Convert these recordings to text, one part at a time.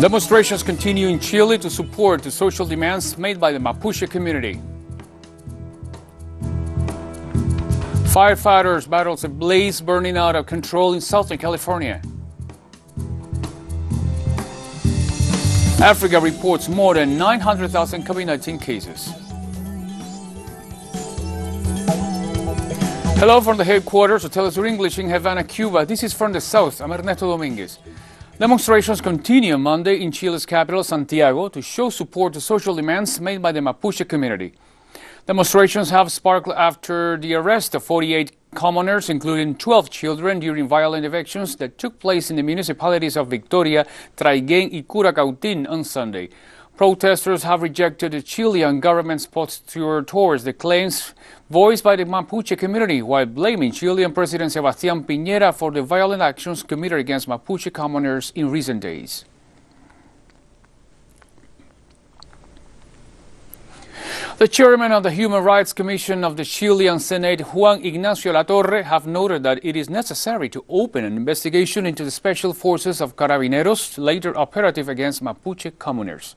Demonstrations continue in Chile to support the social demands made by the Mapuche community. Firefighters battle a blaze burning out of control in Southern California. Africa reports more than 900,000 COVID-19 cases. Hello from the headquarters of Telesur English in Havana, Cuba. This is from the south. I'm Ernesto Dominguez. Demonstrations continue Monday in Chile's capital, Santiago, to show support to social demands made by the Mapuche community. Demonstrations have sparked after the arrest of 48 commoners, including 12 children, during violent evictions that took place in the municipalities of Victoria, Traiguén, and Curacautín on Sunday. Protesters have rejected the Chilean government's posture towards the claims voiced by the Mapuche community, while blaming Chilean President Sebastián Piñera for the violent actions committed against Mapuche commoners in recent days. The chairman of the Human Rights Commission of the Chilean Senate, Juan Ignacio Latorre, have noted that it is necessary to open an investigation into the special forces of Carabineros, later operative against Mapuche commoners.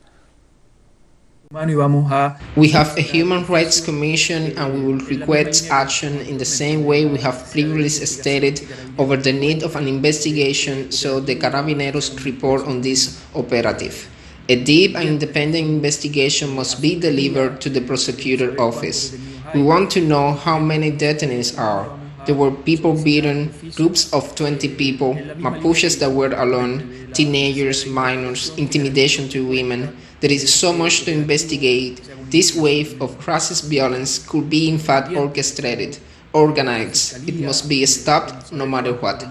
We have a Human Rights Commission and we will request action in the same way we have previously stated over the need of an investigation so the Carabineros report on this operative. A deep and independent investigation must be delivered to the prosecutor office. We want to know how many detainees are. There were people beaten, groups of 20 people, Mapuches that were alone, teenagers, minors, intimidation to women. There is so much to investigate. This wave of crisis violence could be in fact orchestrated, organized. It must be stopped no matter what.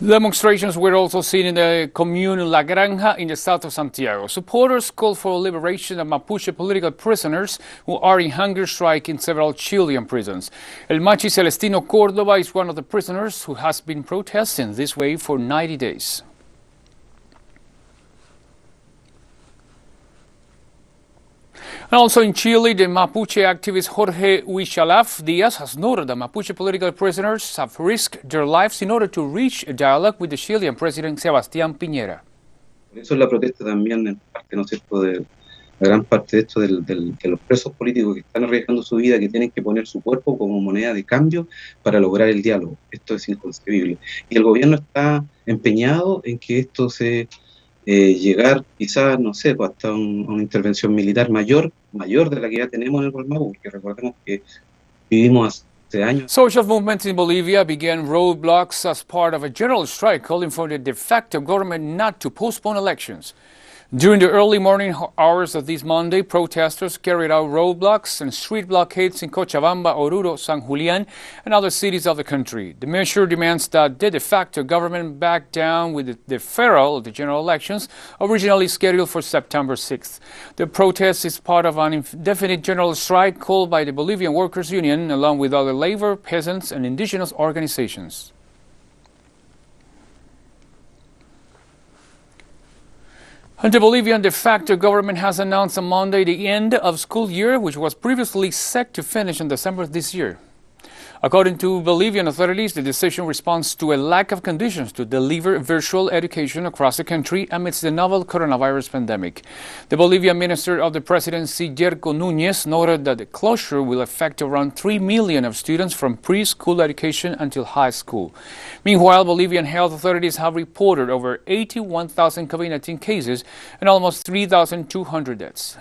Demonstrations were also seen in the commune La Granja in the south of Santiago. Supporters called for liberation of Mapuche political prisoners who are in hunger strike in several Chilean prisons. El Machi Celestino Córdoba is one of the prisoners who has been protesting this way for 90 days. And also in Chile, the Mapuche activist Jorge Huichalaf Diaz has noted that Mapuche political prisoners have risked their lives in order to reach a dialogue with the Chilean President Sebastián Piñera. Eso es la protesta también, en parte, ¿no es cierto?, de la gran parte de esto de los presos políticos que están arriesgando su vida, que tienen que poner su cuerpo como moneda de cambio para lograr el diálogo. Esto es inconcebible. Y el gobierno está empeñado en que esto se llegar quizás, no sé, pues hasta una intervención militar mayor de la que ya tenemos en el Golmau, porque recordemos que vivimos hace años. Social movements in Bolivia began roadblocks as part of a general strike calling for the de facto government not to postpone elections. During the early morning hours of this Monday, protesters carried out roadblocks and street blockades in Cochabamba, Oruro, San Julián, and other cities of the country. The measure demands that the de facto government back down with the deferral of the general elections, originally scheduled for September 6th. The protest is part of an indefinite general strike called by the Bolivian Workers' Union, along with other labor, peasants, and indigenous organizations. And the Bolivian de facto government has announced on Monday the end of school year, which was previously set to finish in December this year. According to Bolivian authorities, the decision responds to a lack of conditions to deliver virtual education across the country amidst the novel coronavirus pandemic. The Bolivian Minister of the Presidency, Yerko Núñez, noted that the closure will affect around 3 million of students from preschool education until high school. Meanwhile, Bolivian health authorities have reported over 81,000 COVID-19 cases and almost 3,200 deaths.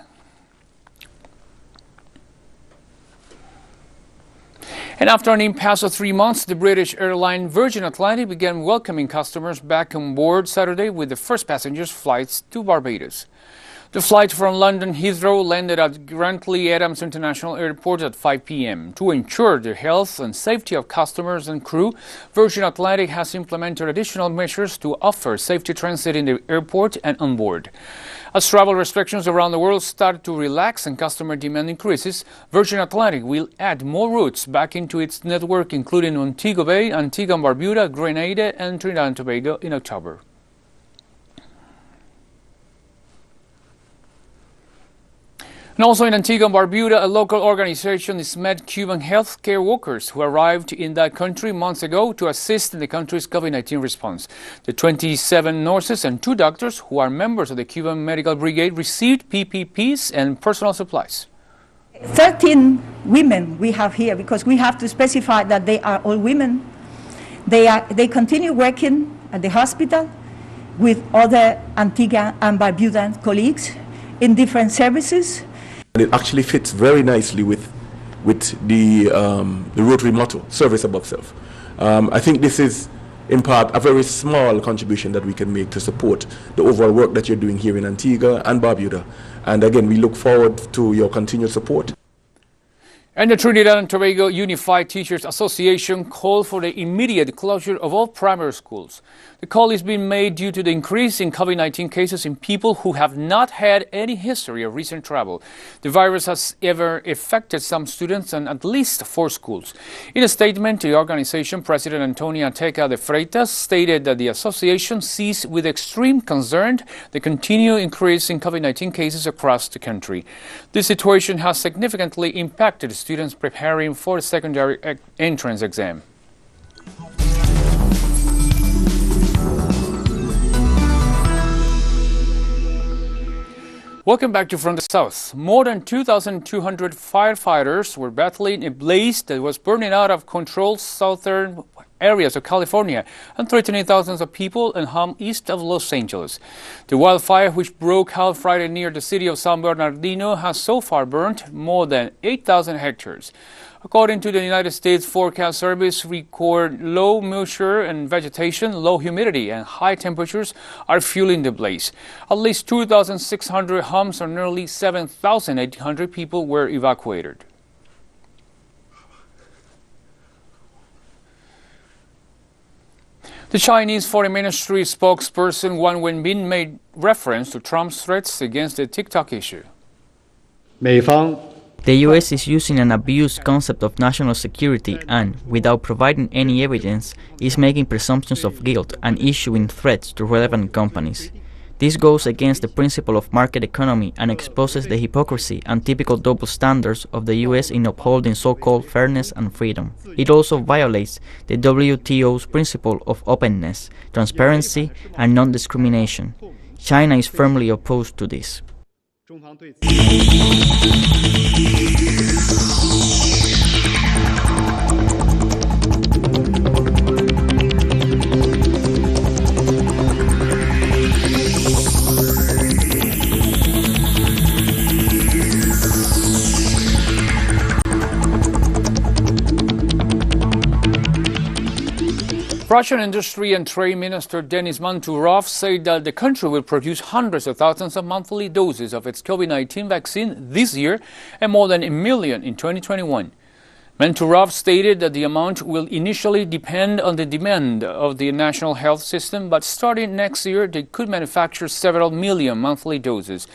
And after an impasse of 3 months, the British airline Virgin Atlantic began welcoming customers back on board Saturday with the first passengers' flights to Barbados. The flight from London Heathrow landed at Grantley Adams International Airport at 5 p.m. To ensure the health and safety of customers and crew, Virgin Atlantic has implemented additional measures to offer safety transit in the airport and on board. As travel restrictions around the world start to relax and customer demand increases, Virgin Atlantic will add more routes back into its network, including Montego Bay, Antigua and Barbuda, Grenada, and Trinidad and Tobago in October. And also in Antigua and Barbuda, a local organization has met Cuban healthcare workers who arrived in that country months ago to assist in the country's COVID-19 response. The 27 nurses and 2 doctors who are members of the Cuban Medical Brigade received PPPs and personal supplies. 13 women we have here because we have to specify that they are all women. They continue working at the hospital with other Antigua and Barbudan colleagues in different services. It actually fits very nicely with the Rotary motto, service above self. I think this is, in part, a very small contribution that we can make to support the overall work that you're doing here in Antigua and Barbuda. And again, we look forward to your continued support. And the Trinidad and Tobago Unified Teachers Association called for the immediate closure of all primary schools. The call is being made due to the increase in COVID-19 cases in people who have not had any history of recent travel. The virus has ever affected some students in at least 4 schools. In a statement, the organization President Antonio Teca de Freitas stated that the association sees with extreme concern the continued increase in COVID-19 cases across the country. This situation has significantly impacted students preparing for the secondary entrance exam. Welcome back to From the South. More than 2,200 firefighters were battling a blaze that was burning out of control southern areas of California and threatening thousands of people and home east of Los Angeles. The wildfire, which broke out Friday near the city of San Bernardino, has so far burned more than 8,000 hectares. According to the United States Forecast Service, record low moisture and vegetation, low humidity, and high temperatures are fueling the blaze. At least 2,600 homes and nearly 7,800 people were evacuated. The Chinese Foreign Ministry spokesperson Wang Wenbin made reference to Trump's threats against the TikTok issue. The U.S. is using an abused concept of national security and, without providing any evidence, is making presumptions of guilt and issuing threats to relevant companies. This goes against the principle of market economy and exposes the hypocrisy and typical double standards of the U.S. in upholding so-called fairness and freedom. It also violates the WTO's principle of openness, transparency, and non-discrimination. China is firmly opposed to this. Russian Industry and Trade Minister Denis Manturov said that the country will produce hundreds of thousands of monthly doses of its COVID-19 vaccine this year and more than 1 million in 2021. Manturov stated that the amount will initially depend on the demand of the national health system, but starting next year, they could manufacture several million monthly doses.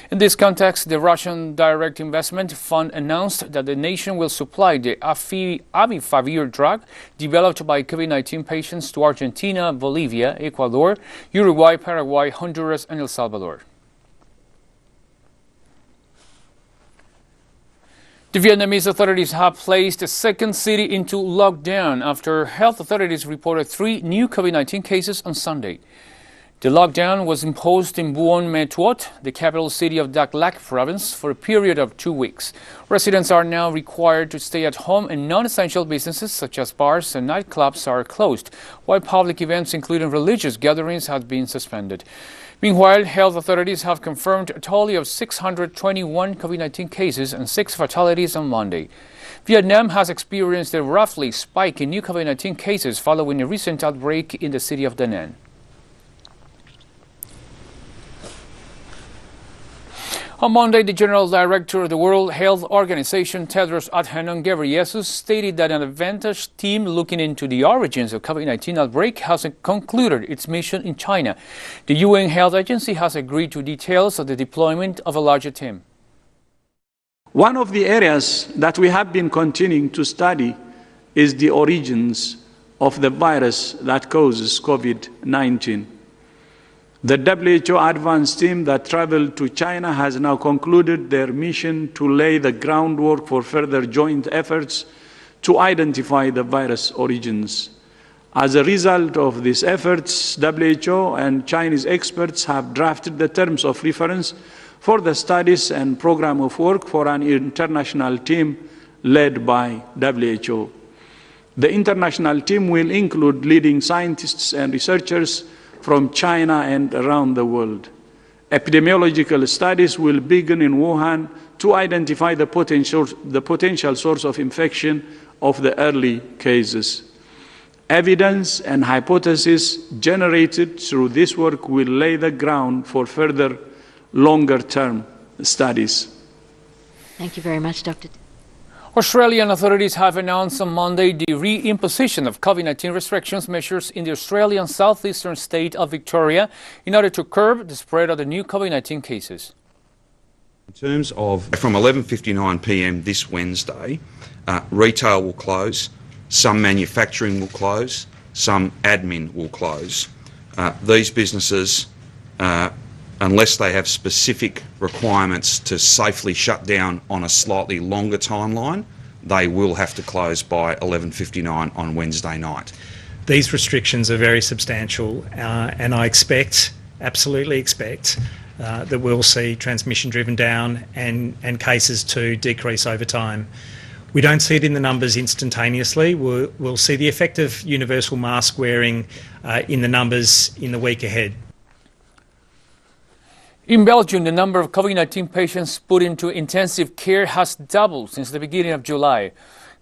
In this context, the Russian Direct Investment Fund announced that the nation will supply the Avifavir drug developed by COVID-19 patients to Argentina, Bolivia, Ecuador, Uruguay, Paraguay, Honduras, and El Salvador. The Vietnamese authorities have placed a second city into lockdown after health authorities reported 3 new COVID-19 cases on Sunday. The lockdown was imposed in Buon Ma Thuot, the capital city of Dak Lak province, for a period of 2 weeks. Residents are now required to stay at home and non-essential businesses such as bars and nightclubs are closed, while public events including religious gatherings have been suspended. Meanwhile, health authorities have confirmed a total of 621 COVID-19 cases and 6 fatalities on Monday. Vietnam has experienced a roughly spike in new COVID-19 cases following a recent outbreak in the city of Da Nang. On Monday, the General Director of the World Health Organization, Tedros Adhanom Ghebreyesus, stated that an advantage team looking into the origins of COVID-19 outbreak has concluded its mission in China. The UN Health Agency has agreed to details of the deployment of a larger team. One of the areas that we have been continuing to study is the origins of the virus that causes COVID-19. The WHO advanced team that traveled to China has now concluded their mission to lay the groundwork for further joint efforts to identify the virus origins. As a result of these efforts, WHO and Chinese experts have drafted the terms of reference for the studies and program of work for an international team led by WHO. The international team will include leading scientists and researchers from China and around the world. Epidemiological studies will begin in Wuhan to identify the potential source of infection of the early cases. Evidence and hypotheses generated through this work will lay the ground for further longer-term studies. Thank you very much, Dr. Australian authorities have announced on Monday the re-imposition of COVID-19 restrictions measures in the Australian southeastern state of Victoria in order to curb the spread of the new COVID-19 cases. In terms of from 11:59 p.m. this Wednesday, retail will close, some manufacturing will close, some admin will close. These businesses, unless they have specific requirements to safely shut down on a slightly longer timeline, they will have to close by 11:59 on Wednesday night. These restrictions are very substantial, and I absolutely expect, that we'll see transmission driven down and cases to decrease over time. We don't see it in the numbers instantaneously. We'll see the effect of universal mask wearing in the numbers in the week ahead. In Belgium, the number of COVID-19 patients put into intensive care has doubled since the beginning of July.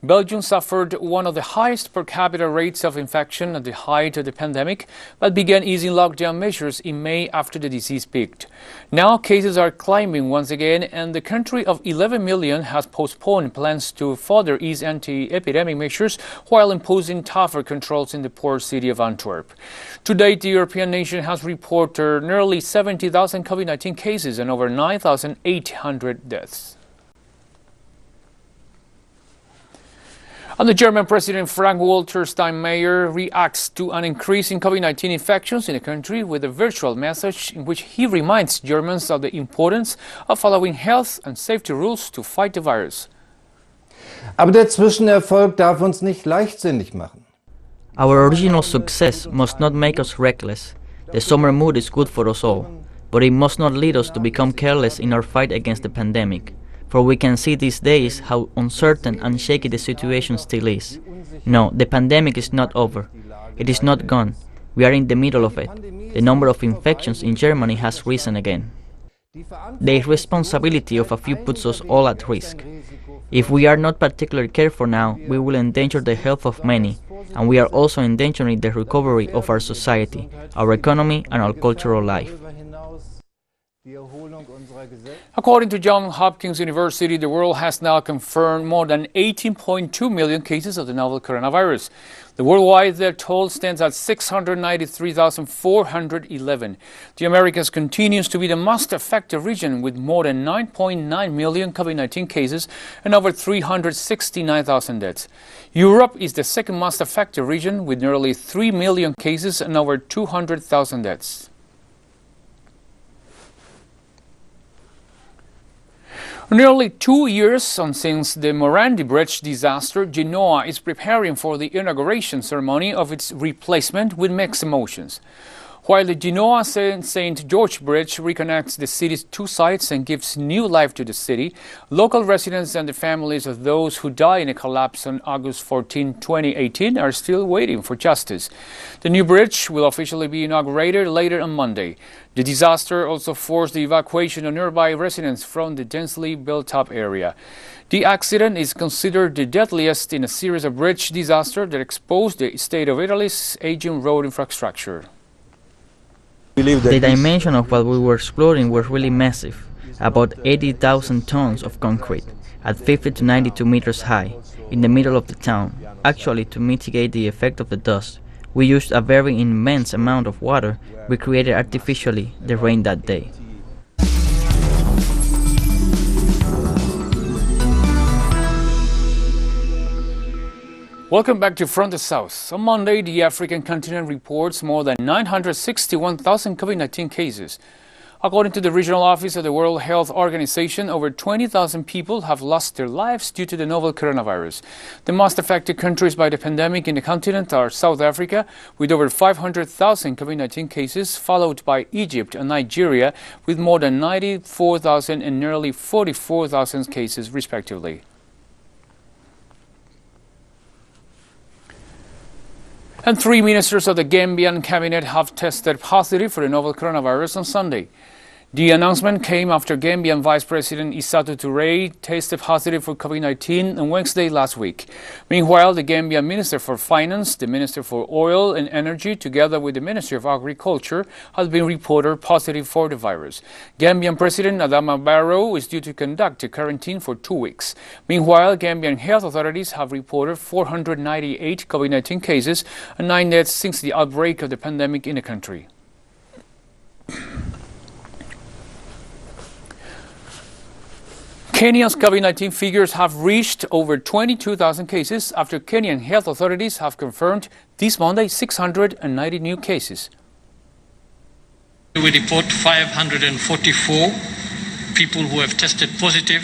Belgium suffered one of the highest per capita rates of infection at the height of the pandemic, but began easing lockdown measures in May after the disease peaked. Now cases are climbing once again, and the country of 11 million has postponed plans to further ease anti-epidemic measures while imposing tougher controls in the port city of Antwerp. To date, the European nation has reported nearly 70,000 COVID-19 cases and over 9,800 deaths. And the German President Frank-Walter Steinmeier reacts to an increase in COVID-19 infections in the country with a virtual message in which he reminds Germans of the importance of following health and safety rules to fight the virus. Aber der Zwischenerfolg darf uns nicht leichtsinnig machen. Our original success must not make us reckless. The summer mood is good for us all, but it must not lead us to become careless in our fight against the pandemic. For we can see these days how uncertain and shaky the situation still is. No, the pandemic is not over. It is not gone. We are in the middle of it. The number of infections in Germany has risen again. The irresponsibility of a few puts us all at risk. If we are not particularly careful now, we will endanger the health of many, and we are also endangering the recovery of our society, our economy, and our cultural life. According to Johns Hopkins University, the world has now confirmed more than 18.2 million cases of the novel coronavirus. The worldwide death toll stands at 693,411. The Americas continues to be the most affected region with more than 9.9 million COVID-19 cases and over 369,000 deaths. Europe is the second most affected region with nearly 3 million cases and over 200,000 deaths. Nearly 2 years since the Morandi Bridge disaster, Genoa is preparing for the inauguration ceremony of its replacement with mixed emotions. While the Genoa St. George Bridge reconnects the city's two sides and gives new life to the city, local residents and the families of those who died in a collapse on August 14, 2018 are still waiting for justice. The new bridge will officially be inaugurated later on Monday. The disaster also forced the evacuation of nearby residents from the densely built-up area. The accident is considered the deadliest in a series of bridge disasters that exposed the state of Italy's aging road infrastructure. The dimension of what we were exploring was really massive, about 80,000 tons of concrete, at 50 to 92 meters high, in the middle of the town. Actually, to mitigate the effect of the dust, we used a very immense amount of water we created artificially the rain that day. Welcome back to From the South. On Monday, the African continent reports more than 961,000 COVID-19 cases. According to the regional office of the World Health Organization, over 20,000 people have lost their lives due to the novel coronavirus. The most affected countries by the pandemic in the continent are South Africa, with over 500,000 COVID-19 cases, followed by Egypt and Nigeria, with more than 94,000 and nearly 44,000 cases, respectively. And 3 ministers of the Gambian cabinet have tested positive for the novel coronavirus on Sunday. The announcement came after Gambian Vice President Issatu Touré tested positive for COVID-19 on Wednesday last week. Meanwhile, the Gambian Minister for Finance, the Minister for Oil and Energy, together with the Ministry of Agriculture, has been reported positive for the virus. Gambian President Adama Barrow is due to conduct a quarantine for 2 weeks. Meanwhile, Gambian health authorities have reported 498 COVID-19 cases and 9 deaths since the outbreak of the pandemic in the country. Kenya's COVID-19 figures have reached over 22,000 cases after Kenyan health authorities have confirmed this Monday 690 new cases. We report 544 people who have tested positive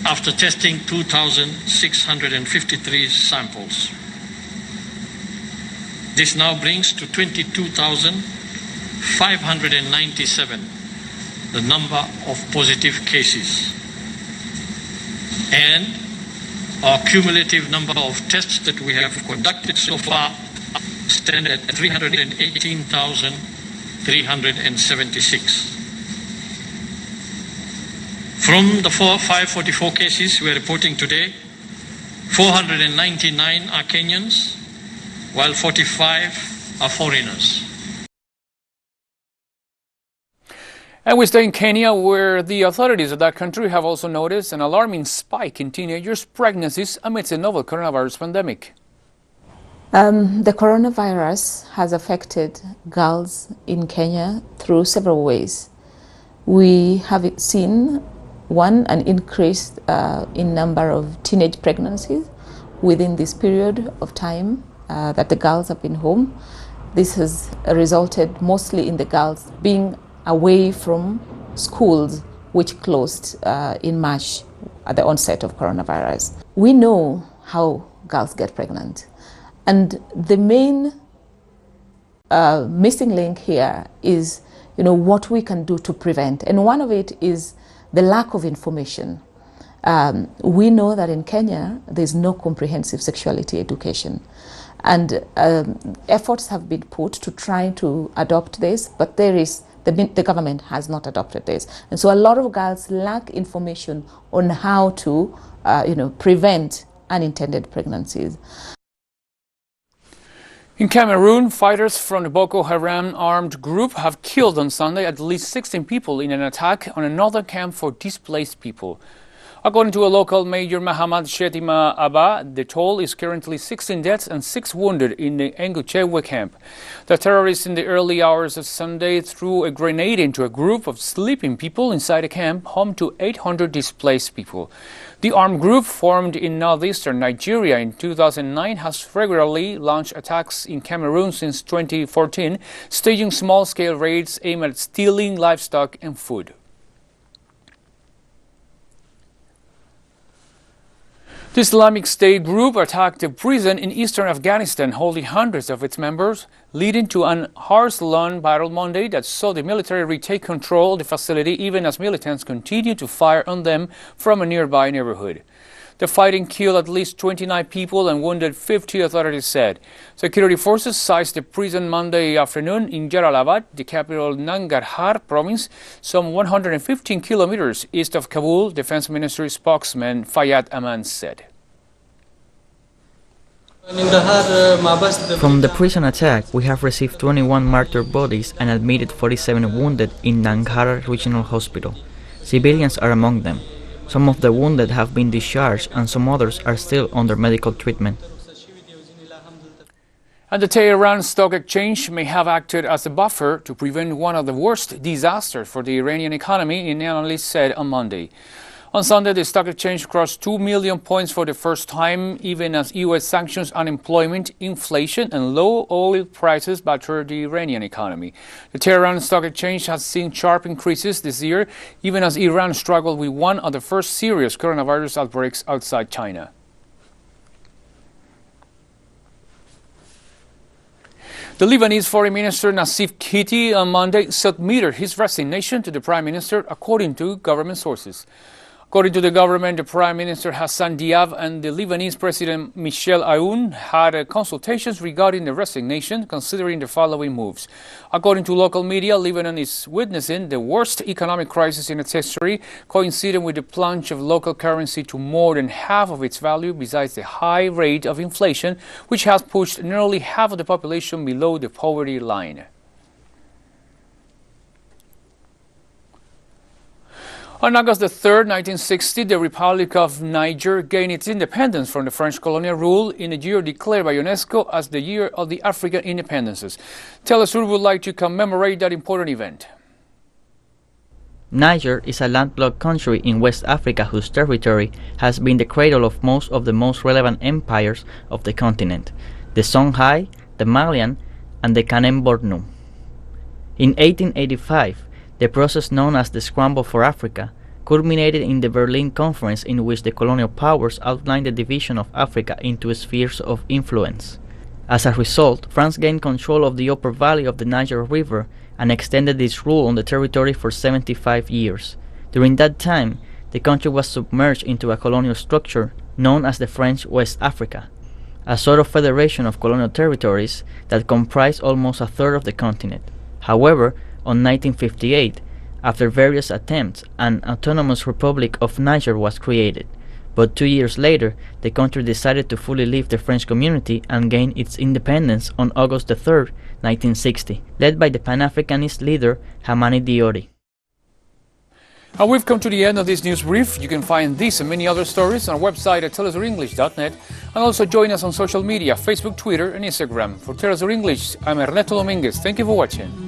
after testing 2,653 samples. This now brings to 22,597 the number of positive cases. And our cumulative number of tests that we have conducted so far stand at 318,376. From the 544 cases we are reporting today, 499 are Kenyans, while 45 are foreigners. And we stay in Kenya, where the authorities of that country have also noticed an alarming spike in teenagers' pregnancies amidst the novel coronavirus pandemic. The coronavirus has affected girls in Kenya through several ways. We have seen, one, an increase in number of teenage pregnancies within this period of time that the girls have been home. This has resulted mostly in the girls being away from schools, which closed in March at the onset of coronavirus. We know how girls get pregnant, and the main missing link here is, what we can do to prevent, and one of it is the lack of information. We know that in Kenya there's no comprehensive sexuality education, and efforts have been put to try to adopt this, but the government has not adopted this. And so a lot of girls lack information on how to prevent unintended pregnancies. In Cameroon, fighters from the Boko Haram armed group have killed on Sunday at least 16 people in an attack on another camp for displaced people. According to a local mayor, Mahamad Shetima Abba, the toll is currently 16 deaths and 6 wounded in the Enguchewe camp. The terrorists in the early hours of Sunday threw a grenade into a group of sleeping people inside a camp home to 800 displaced people. The armed group, formed in northeastern Nigeria in 2009, has regularly launched attacks in Cameroon since 2014, staging small-scale raids aimed at stealing livestock and food. The Islamic State group attacked a prison in eastern Afghanistan, holding hundreds of its members, leading to an hours-long battle Monday that saw the military retake control of the facility even as militants continued to fire on them from a nearby neighborhood. The fighting killed at least 29 people and wounded 50, authorities said. Security forces seized the prison Monday afternoon in Jalalabad, the capital Nangarhar province, some 115 kilometers east of Kabul, Defense Ministry spokesman Fayyad Aman said. From the prison attack, we have received 21 martyred bodies and admitted 47 wounded in Nangarhar Regional Hospital. Civilians are among them. Some of the wounded have been discharged and some others are still under medical treatment. And the Tehran Stock Exchange may have acted as a buffer to prevent one of the worst disasters for the Iranian economy, an analyst said on Monday. On Sunday, the stock exchange crossed 2 million points for the first time, even as U.S. sanctions, unemployment, inflation, and low oil prices batter the Iranian economy. The Tehran Stock Exchange has seen sharp increases this year, even as Iran struggled with one of the first serious coronavirus outbreaks outside China. The Lebanese Foreign Minister Nasif on Monday submitted his resignation to the Prime Minister, according to government sources. According to the government, the Prime Minister Hassan Diab and the Lebanese President Michel Aoun had consultations regarding the resignation, considering the following moves. According to local media, Lebanon is witnessing the worst economic crisis in its history, coinciding with the plunge of local currency to more than half of its value, besides the high rate of inflation, which has pushed nearly half of the population below the poverty line. On August 3, 1960, the Republic of Niger gained its independence from the French colonial rule in a year declared by UNESCO as the Year of the African Independences. Telesur would like to commemorate that important event. Niger is a landlocked country in West Africa whose territory has been the cradle of most relevant empires of the continent, the Songhai, the Malian, and the Kanem-Bornu. In 1885, the process known as the Scramble for Africa culminated in the Berlin Conference, in which the colonial powers outlined the division of Africa into spheres of influence. As a result, France gained control of the upper valley of the Niger River and extended its rule on the territory for 75 years. During that time, the country was submerged into a colonial structure known as the French West Africa, a sort of federation of colonial territories that comprised almost a third of the continent. However, on 1958, after various attempts, an autonomous Republic of Niger was created. But 2 years later, the country decided to fully leave the French community and gain its independence on August 3, 1960, led by the Pan-Africanist leader Hamani Diori. And we've come to the end of this news brief. You can find these and many other stories on our website at telesurenglish.net, and also join us on social media, Facebook, Twitter, and Instagram. For Telesur English, I'm Ernesto Dominguez. Thank you for watching.